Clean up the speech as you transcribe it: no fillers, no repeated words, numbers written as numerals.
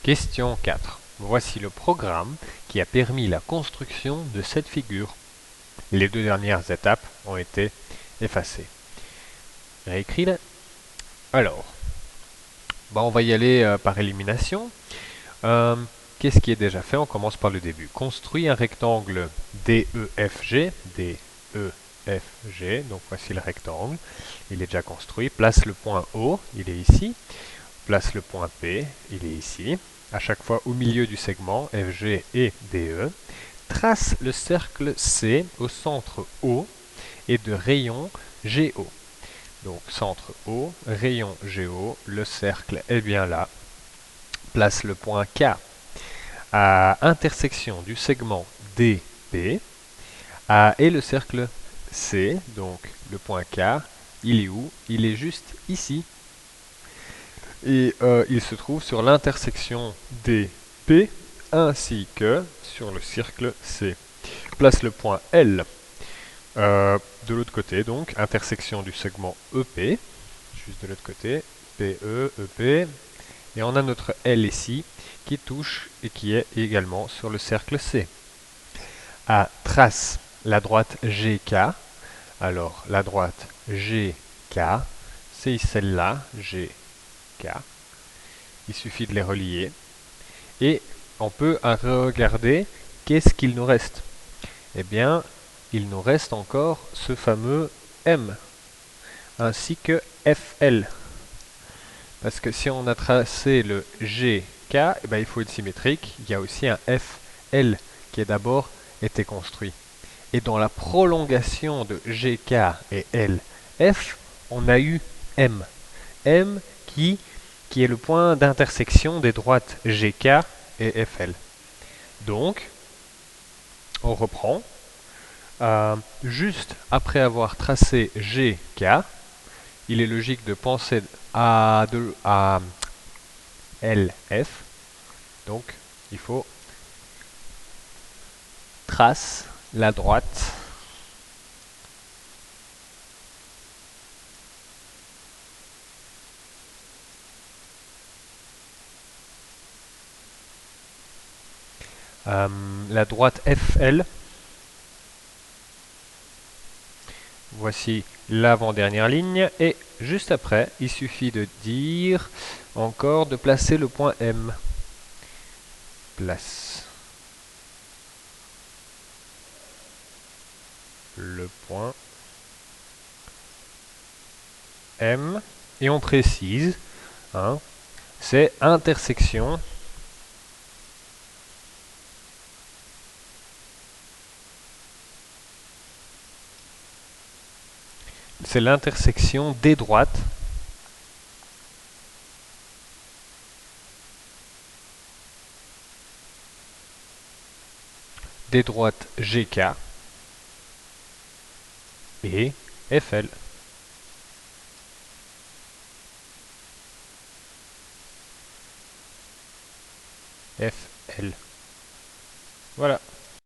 Question 4. Voici le programme qui a permis la construction de cette figure. Les deux dernières étapes ont été effacées. Réécris-le. Alors, on va y aller par élimination. Qu'est-ce qui est déjà fait? On commence par le début. Construis un rectangle DEFG. DEFG. Donc voici le rectangle. Il est déjà construit. Place le point O. Il est ici. Place le point P. Il est ici. À chaque fois au milieu du segment FG et DE. Trace le cercle C au centre O et de rayon GO. Donc centre O, rayon GO, le cercle est bien là. Place le point K à intersection du segment DP et le cercle C, donc le point K, il est où? Il est juste ici. Et il se trouve sur l'intersection DP ainsi que sur le cercle C. Place le point L de l'autre côté, donc intersection du segment EP, juste de l'autre côté, PE, EP, et on a notre L ici qui touche et qui est également sur le cercle C. Trace la droite GK. Alors la droite GK, c'est celle-là, GK. Il suffit de les relier. Et on peut regarder qu'est-ce qu'il nous reste. Eh bien, il nous reste encore ce fameux M, ainsi que FL. Parce que si on a tracé le GK, eh bien, il faut être symétrique. Il y a aussi un FL qui est d'abord été construit. Et dans la prolongation de GK et LF, on a eu M. M qui est le point d'intersection des droites GK et FL. Donc, on reprend. Juste après avoir tracé GK, il est logique de penser à LF. Donc, il faut trace la droite FL. Voici l'avant-dernière ligne et juste après, il suffit de dire encore de placer le point M. Place le point M et on précise, hein, c'est intersection c'est l'intersection des droites GK et FL. FL. Voilà.